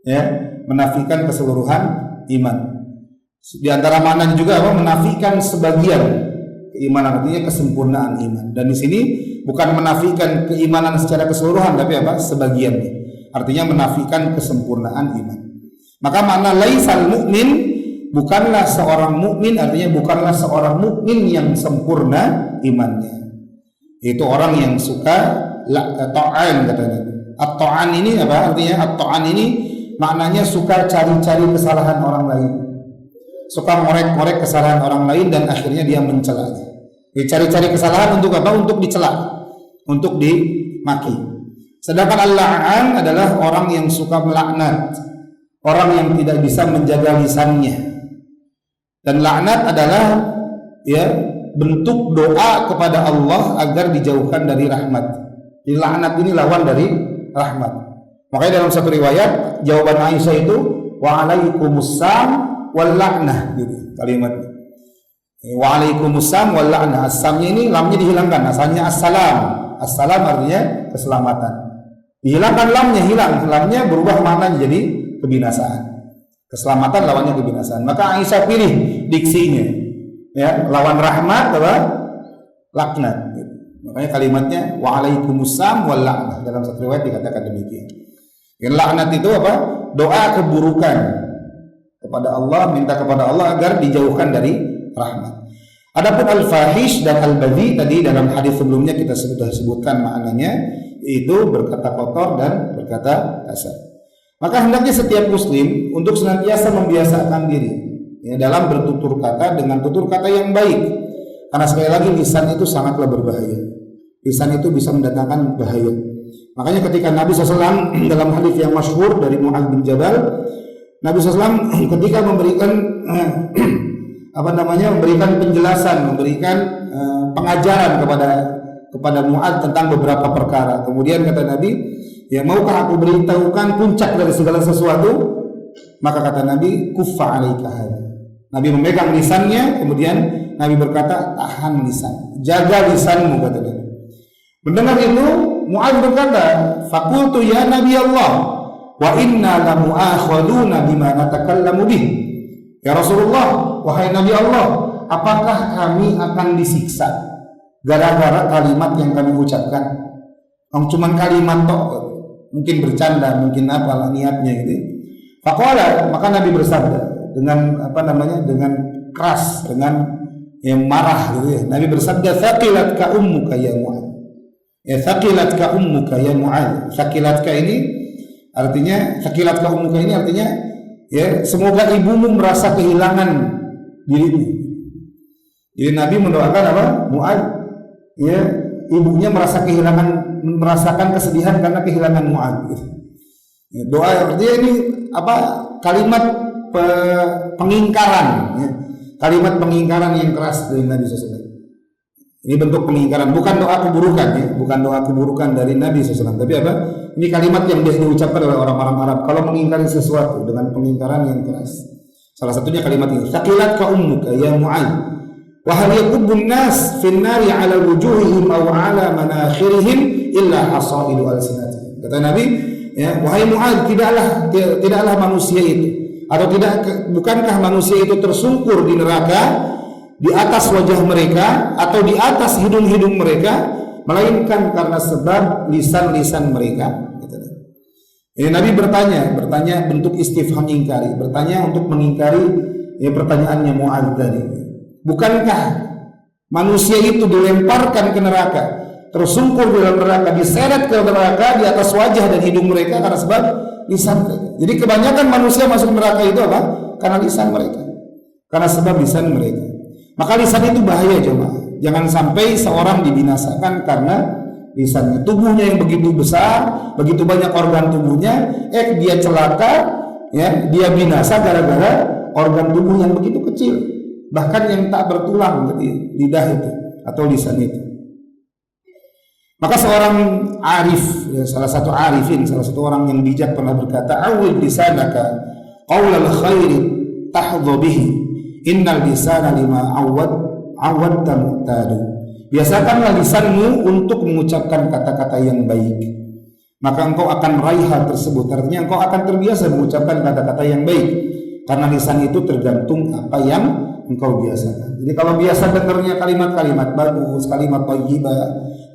[SPEAKER 1] Ya, menafikan keseluruhan iman. Di antara maknanya juga apa? Menafikan sebagian keimanan, artinya kesempurnaan iman. Dan di sini bukan menafikan keimanan secara keseluruhan, tapi apa? Sebagian. Artinya menafikan kesempurnaan iman. Maka makna laisal mukmin, bukanlah seorang mukmin, artinya bukanlah seorang mukmin yang sempurna imannya. Itu orang yang suka ta'an katanya. At-ta'an ini apa artinya? At-ta'an ini maknanya suka cari-cari kesalahan orang lain. Suka ngorek-ngorek kesalahan orang lain dan akhirnya dia mencela. Dia cari-cari kesalahan untuk apa? Untuk dicela, untuk dimaki. Sedangkan al-la'an adalah orang yang suka melaknat, orang yang tidak bisa menjaga lisannya. Dan laknat adalah ya bentuk doa kepada Allah agar dijauhkan dari rahmat. Jadi laknat ini lawan dari rahmat. Makanya dalam satu riwayat jawaban Aisyah itu wa'alaikumussalam wal la'nah, gitu kalimat. Wa'alaikumussalam wal la'nah. As-samnya ini lamnya dihilangkan, asalnya assalam. Assalam artinya keselamatan. Dihilangkan lamnya, hilang. Lamnya berubah maknanya jadi kebinasaan. Keselamatan lawannya kebinasaan. Maka Aisyah pilih diksinya, ya, lawan rahmat apa? Laknat. Makanya kalimatnya wa'alaikumussalam wal la'nah. Dalam satu riwayat dikatakan demikian. Dan laknat itu apa? Doa keburukan kepada Allah, minta kepada Allah agar dijauhkan dari rahmat. Adapun al-fahish dan al-badhi tadi dalam hadis sebelumnya kita sudah sebutkan maknanya, itu berkata kotor dan berkata kasar. Maka hendaknya setiap muslim untuk senantiasa membiasakan diri ya, dalam bertutur kata dengan tutur kata yang baik. Karena sekali lagi lisan itu sangatlah berbahaya. Lisan itu bisa mendatangkan bahaya. Makanya ketika Nabi SAW dalam hadis yang masyhur dari Mu'adz bin Jabal, Nabi SAW ketika memberikan memberikan penjelasan, memberikan pengajaran kepada Mu'adz tentang beberapa perkara. Kemudian kata Nabi, ya, maukah aku beritahukan puncak dari segala sesuatu? Maka kata Nabi, kuffa alaika hadza. Nabi memegang lisannya, kemudian Nabi berkata, tahan lisan, jaga lisanmu, kata Nabi. Mendengar itu, Mu'adz berkata, faqultu ya Nabi Allah, wa inna la mu'akhaduna bima natakallamu bih. Ya Rasulullah, wahai Nabi Allah, apakah kami akan disiksa gara-gara kalimat yang kami ucapkan? Cuman kalimat tok, mungkin bercanda, mungkin apalah niatnya gitu. Faqala, maka Nabi bersabda dengan dengan keras, dengan yang marah gitu ya. Nabi bersabda, "Thaqilatka ummuka ya Mu'adz." Ya, thaqilatka ummuka ya Mu'adz. Thaqilatka ini artinya, thaqilatka ummuka ini artinya ya, semoga ibumu merasa kehilangan dirimu. Jadi Nabi mendoakan apa? Mu'adz, ya, ibunya merasakan kesedihan karena kehilangan Mu'adz gitu. Ya, doa artinya ini apa? Kalimat pengingkaran ya. Kalimat pengingkaran yang keras dari Nabi SAW. Ini bentuk pengingkaran, bukan doa keburukan ya, bukan doa keburukan dari Nabi SAW. Tapi apa? Ini kalimat yang biasa diucapkan oleh orang-orang Arab kalau mengingkari sesuatu dengan pengingkaran yang keras. Salah satunya kalimat ini, "Thaqilatka ummuka ya Mu'adz, wa hal yakubbun nas fin nari 'ala wujuhihim aw 'ala manakhirihim illa hasaidu alsinatihim." Kata Nabi, ya, wahai Mu'adz, tidaklah manusia itu, atau bukankah manusia itu tersungkur di neraka di atas wajah mereka atau di atas hidung-hidung mereka, melainkan karena sebab lisan-lisan mereka. Ini Nabi bertanya bentuk istifham ingkari, bertanya untuk mengingkari ya, pertanyaannya Mu'adz tadi. Bukankah manusia itu dilemparkan ke neraka, tersungkur di dalam neraka, diseret ke neraka di atas wajah dan hidung mereka karena sebab lisan mereka. Jadi kebanyakan manusia masuk neraka itu apa? Karena lisan mereka, karena sebab lisan mereka. Maka lisan itu bahaya jemaah. Jangan sampai seorang dibinasakan karena lisannya. Tubuhnya yang begitu besar, begitu banyak organ tubuhnya, dia celaka, ya, dia binasa gara-gara organ tubuh yang begitu kecil, bahkan yang tak bertulang, gitu ya, lidah itu atau lisan itu. Maka seorang arif, ya, salah satu orang yang bijak pernah berkata, "Awwid lisanaka qaulal khairi tahdhu bihi. Innal lisana lima awwadta mu'tadu." Biasakanlah lisanmu untuk mengucapkan kata-kata yang baik, maka engkau akan meraih hal tersebut. Artinya engkau akan terbiasa mengucapkan kata-kata yang baik, karena lisan itu tergantung apa yang engkau biasakan. Jadi kalau biasa dengarnya kalimat-kalimat bagus, kalimat thayyibah,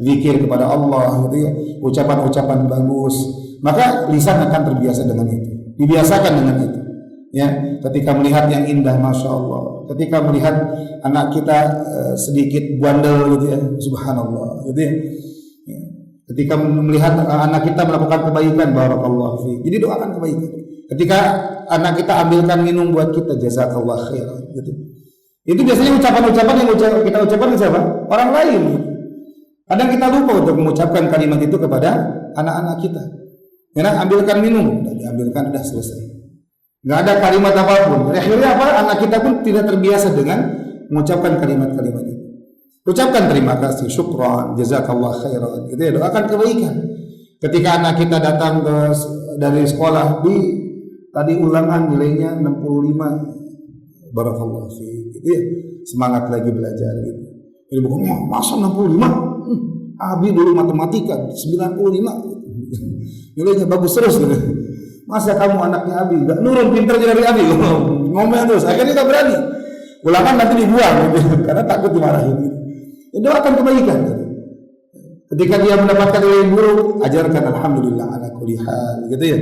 [SPEAKER 1] zikir kepada Allah gitu ya, ucapan-ucapan bagus, maka lisan akan terbiasa dengan itu, dibiasakan dengan itu. Ya, ketika melihat yang indah, masya Allah. Ketika melihat anak kita sedikit bandel gitu ya, subhanallah, gitu ya. Ketika melihat anak kita melakukan kebaikan, barakallahu fi. Jadi doakan kebaikan. Ketika anak kita ambilkan minum buat kita, jazakallah khairan, gitu. Itu biasanya ucapan-ucapan yang kita ucapkan ke siapa? Orang lain. Kadang kita lupa untuk mengucapkan kalimat itu kepada anak-anak kita. Ya, ambilkan minum, dan diambilkan, sudah selesai. Nggak ada kalimat apapun. Akhirnya apa? Anak kita pun tidak terbiasa dengan mengucapkan kalimat-kalimat itu. Ucapkan terima kasih, syukran, jazakallah khairan. Gitu ya, doakan kebaikan. Ketika anak kita datang dari sekolah, tadi ulangan nilainya 65, barakallahu fi. Gitu ya, semangat lagi belajar gitu. Jadi bukan masa 65? Abi dulu matematika 95. Nilainya bagus terus gitu. Masa kamu anaknya Abi enggak nurun pinternya dari Abi? Ngomel terus, akhirnya tak berani. Ulangan nanti dibuang gitu, karena takut dimarahin gitu. Ya, doakan kebaikan gitu. Ketika dia mendapatkan nilai buruk, ajarkan alhamdulillah ala kulli hal, gitu ya.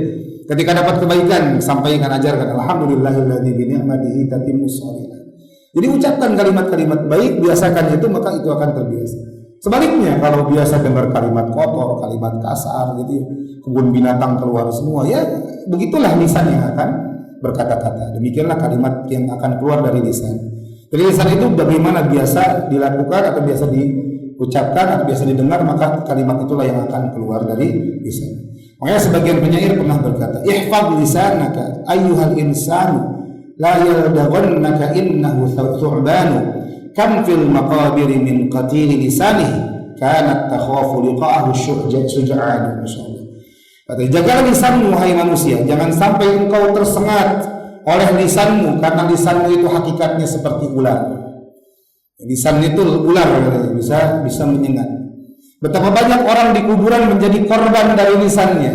[SPEAKER 1] Ketika dapat kebaikan, sampaikan, ajarkan alhamdulillahilladzi bi ni'matihi tatimmus shalihat. Jadi ucapkan kalimat-kalimat baik, biasakan itu, maka itu akan terbiasa. Sebaliknya, kalau biasa dengar kalimat kotor, kalimat kasar gitu ya, kebun binatang keluar semua, ya begitulah lisan yang akan berkata-kata. Demikianlah kalimat yang akan keluar dari lisan. Jadi lisan itu bagaimana biasa dilakukan atau biasa diucapkan atau biasa didengar, maka kalimat itulah yang akan keluar dari lisan. Makanya sebagian penyair pernah berkata, "Ihfaz lisanaka ayyuhal insanu la yaldaghannaka innahu thu'banu. Kam fil maqabiri min qatili lisanihi kanat takhafu liqa'ahu suja'an." Masyaallah. Jagalah lisanmu wahai manusia, jangan sampai engkau tersengat oleh lisanmu, karena lisanmu itu hakikatnya seperti ular. Lisan itu ular, bisa menyengat. Betapa banyak orang di kuburan menjadi korban dari lisannya.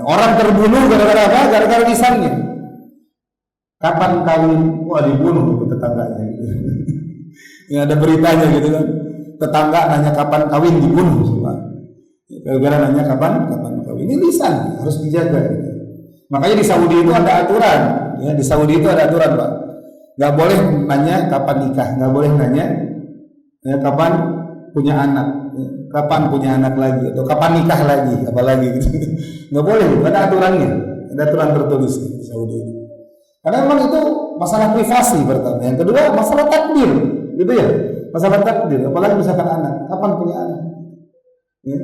[SPEAKER 1] Orang terbunuh gara-gara apa? Gara-gara lisannya. Kapan kawin? Wah, dibunuh itu tetangganya. Ya, ada beritanya gitu kan. Tetangga nanya kapan kawin, dibunuh semua. Gara-gara nanya kapan kawin. Ini lisan harus dijaga. Makanya di Saudi itu ada aturan. Ya, di Saudi itu ada aturan, Pak. Nggak boleh nanya kapan nikah, nggak boleh nanya ya, kapan punya anak, kapan punya anak lagi, atau kapan nikah lagi, apalagi gitu. Nggak boleh, ada aturannya, ada aturan tertulis di Saudi. Karena memang itu masalah privasi pertama. Yang kedua masalah takdir, gitu ya, masalah takdir. Apalagi misalkan anak, kapan punya anak? Ya.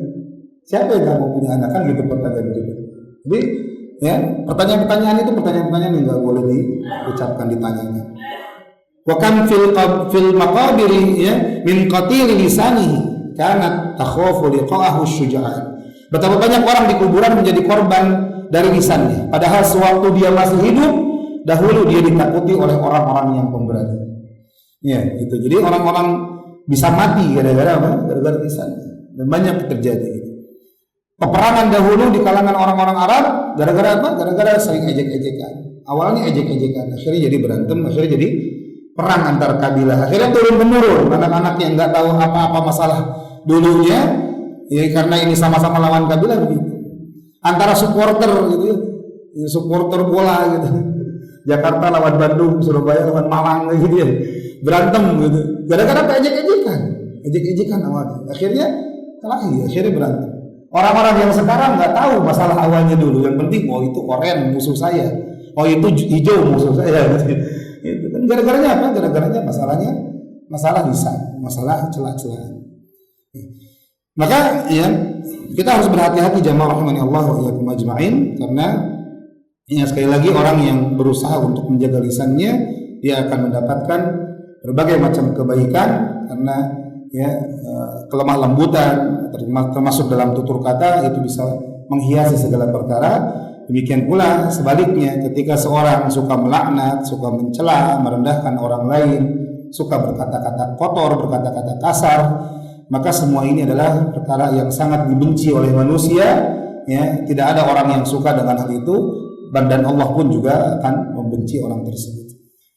[SPEAKER 1] Siapa yang nggak mau punya anak kan gitu pertanyaan itu. Jadi ya pertanyaan-pertanyaan itu pertanyaan-pertanyaan yang nggak boleh diucapkan, ditanyakan. Wa kam fil maqabiri ya min qatil lisanihi kanat takhafu liqa'ahu syuja'an. Betapa banyak orang di kuburan menjadi korban dari lisannya. Padahal sewaktu dia masih hidup, dahulu dia ditakuti oleh orang-orang yang pemberani. Ya, itu. Jadi orang-orang bisa mati gara-gara apa? Gara-gara lisannya. Dan banyak terjadi gitu. Peperangan dahulu di kalangan orang-orang Arab gara-gara apa? Gara-gara sering ejek-ejekan. Awalnya ejek-ejekan, akhirnya jadi berantem, akhirnya jadi perang antar kabilah. Akhirnya turun-menurun, anak-anak yang nggak tahu apa-apa masalah dulunya, ya karena ini sama-sama lawan kabilah begitu. Antara supporter gitu ya, supporter bola gitu. Jakarta lawan Bandung, Surabaya lawan Malang gitu ya. Berantem gitu. Gara-gara ejek-ejekan awalnya. Akhirnya kelahi, akhirnya berantem. Orang-orang yang sekarang nggak tahu masalah awalnya dulu. Yang penting, oh itu oren musuh saya, oh itu hijau musuh saya. Itu kan gara-garanya apa? Gara-garanya masalah lisan, masalah celah-celahan. Maka ya kita harus berhati-hati jamaah rahimani Allah wa iyyakum ajma'in, karena ya sekali lagi orang yang berusaha untuk menjaga lisannya dia akan mendapatkan berbagai macam kebaikan, karena ya kelemah lembutan termasuk dalam tutur kata itu bisa menghiasi segala perkara. Demikian pula sebaliknya, ketika seorang suka melaknat, suka mencela, merendahkan orang lain, suka berkata-kata kotor, berkata-kata kasar, maka semua ini adalah perkara yang sangat dibenci oleh manusia. Ya, tidak ada orang yang suka dengan hal itu, dan Allah pun juga akan membenci orang tersebut.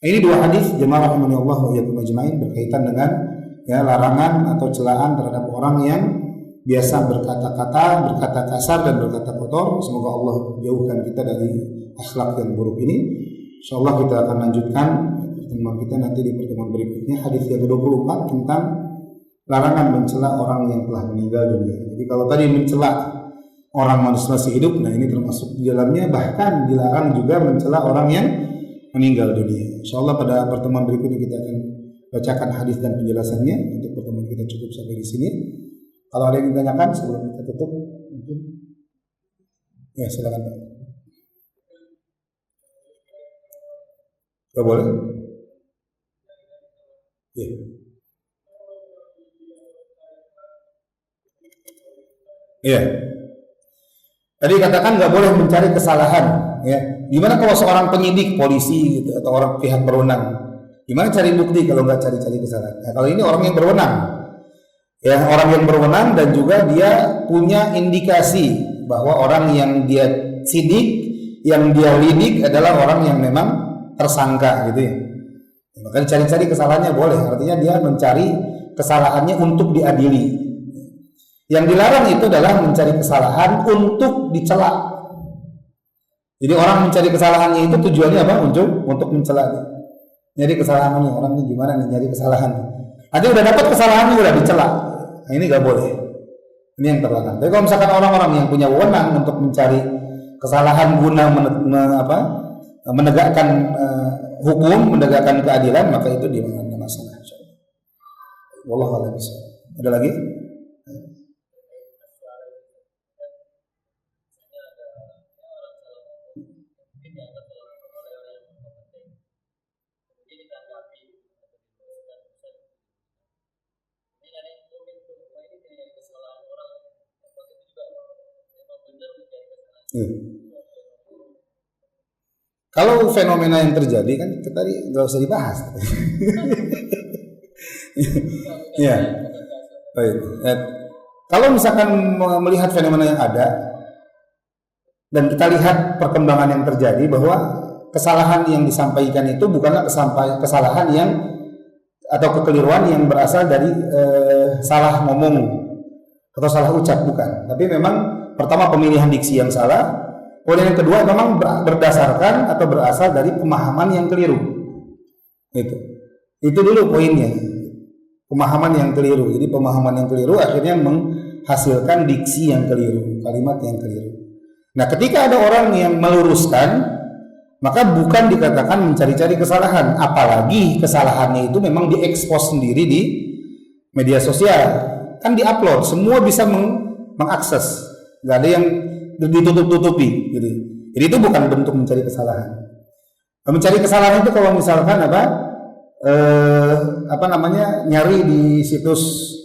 [SPEAKER 1] Ini dua hadis jemaah rahimani Allah wa iyyakum ajmain berkaitan dengan ya larangan atau celaan terhadap orang yang biasa berkata-kata, berkata kasar dan berkata kotor. Semoga Allah jauhkan kita dari akhlak yang buruk ini. Insyaallah kita akan lanjutkan pertemuan kita nanti di pertemuan berikutnya, hadis yang ke-24 tentang larangan mencela orang yang telah meninggal dunia. Jadi kalau tadi mencela orang masih hidup, nah ini termasuk di dalamnya, bahkan dilarang juga mencela orang yang meninggal dunia. Insyaallah pada pertemuan berikutnya kita akan bacakan hadis dan penjelasannya. Untuk pertemuan kita cukup sampai di sini. Kalau ada yang ditanyakan sebelum kita tutup, mungkin ya silakan Pak. Gak boleh? Ya. Iya. Tadi katakan nggak boleh mencari kesalahan. Ya. Gimana kalau seorang penyidik, polisi gitu, atau orang pihak berwenang? Gimana cari bukti kalau nggak cari-cari kesalahan? Nah, kalau ini orang yang berwenang. Ya, orang yang berwenang dan juga dia punya indikasi bahwa orang yang dia sidik, yang dia lidik adalah orang yang memang tersangka gitu ya. Maka cari-cari kesalahannya boleh, artinya dia mencari kesalahannya untuk diadili. Yang dilarang itu adalah mencari kesalahan untuk dicela. Jadi orang mencari kesalahannya itu tujuannya apa? Untuk mencela. Nyari kesalahannya, orang ini gimana nih nyari kesalahan. Nanti udah dapat kesalahannya udah dicela. Nah, ini nggak boleh. Ini yang terlarang. Tapi kalau misalkan orang-orang yang punya wewenang untuk mencari kesalahan guna menegakkan hukum, menegakkan keadilan, maka itu dia mengalami masalah. Wallahu a'lam bishawab. Ada lagi? Kalau fenomena yang terjadi kan tadi nggak usah dibahas. Ya, baik. Kalau misalkan melihat fenomena yang ada dan kita lihat perkembangan yang terjadi, bahwa kesalahan yang disampaikan itu bukanlah kesalahan yang atau kekeliruan yang berasal dari salah ngomong atau salah ucap, bukan. Tapi memang pertama pemilihan diksi yang salah, kemudian yang kedua memang berdasarkan atau berasal dari pemahaman yang keliru. Itu dulu poinnya. Pemahaman yang keliru. Jadi pemahaman yang keliru akhirnya menghasilkan diksi yang keliru, kalimat yang keliru. Nah, ketika ada orang yang meluruskan, maka bukan dikatakan mencari-cari kesalahan, apalagi kesalahannya itu memang diekspos sendiri di media sosial, kan diupload, semua bisa mengakses, nggak ada yang ditutup-tutupi. Jadi itu bukan bentuk mencari kesalahan. Mencari kesalahan itu kalau misalkan nyari di situs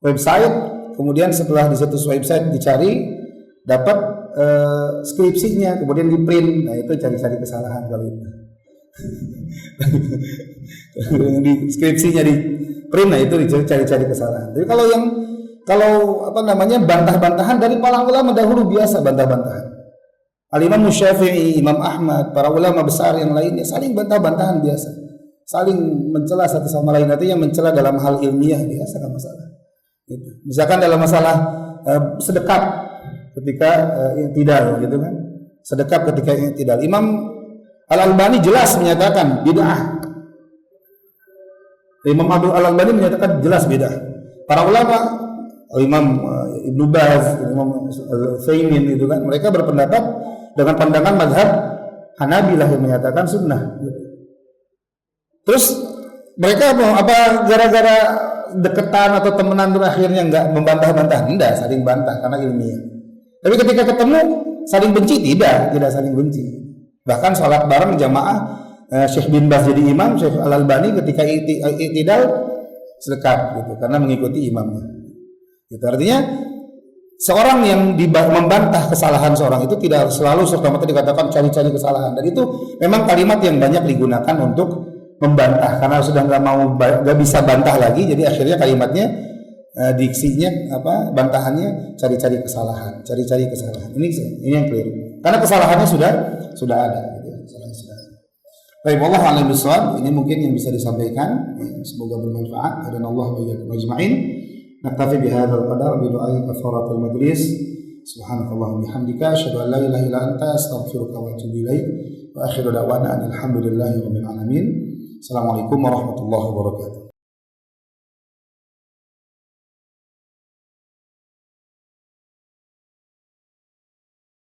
[SPEAKER 1] website, kemudian setelah di situs website dicari dapat skripsinya, kemudian di print, nah itu cari-cari kesalahan kalau itu. Di skripsinya di print, nah itu cari-cari kesalahan. Jadi kalau bantah-bantahan dari para ulama dahulu biasa bantah-bantahan. Al-Imam Syafi'i, Imam Ahmad, para ulama besar yang lainnya saling bantah-bantahan biasa, saling mencela satu sama lain, artinya mencela dalam hal ilmiah biasa, nggak masalah. Gitu. Misalkan dalam masalah sedekap ketika i'tidal, gitu kan, sedekap ketika i'tidal, Imam Al-Albani jelas menyatakan bid'ah. Imam Al-Albani menyatakan jelas bid'ah. Para ulama, Imam Ibnu Baz, Imam Al-Utsaimin, itu kan, mereka berpendapat dengan pandangan mazhab Hanabilah yang menyatakan sunnah. Terus mereka mau apa, gara-gara deketan atau temenan terus akhirnya nggak membantah-bantah? Tidak, saling bantah karena ilmiah. Tapi ketika ketemu saling benci? Tidak saling benci. Bahkan sholat bareng jamaah, Syekh bin Baz jadi imam, Syekh Al-Albani ketika i'tidal sedekap, gitu, karena mengikuti imamnya. Itu artinya seorang yang membantah kesalahan seorang itu tidak selalu serta-merta dikatakan cari-cari kesalahan. Dan itu memang kalimat yang banyak digunakan untuk membantah, karena sudah nggak bisa bantah lagi, jadi akhirnya kalimatnya diksinya bantahannya cari-cari kesalahan. Ini yang keliru. Karena kesalahannya sudah ada, gitu. Kesalahannya sudah ada. Baik, wallahu a'lam bishawab. Ini mungkin yang bisa disampaikan. Semoga bermanfaat. Dan Allah wa iyyakum ajma'in. Naktafi bihadzal qadar bi du'ai kafaratul majlis. Subhanakallahumma bihamdika asyhadu an la ilaha illa anta astaghfiruka wa atubu ilaik. Wa akhiru da'wana alhamdulillahi rabbil alamin. Assalamualaikum warahmatullahi wabarakatuh.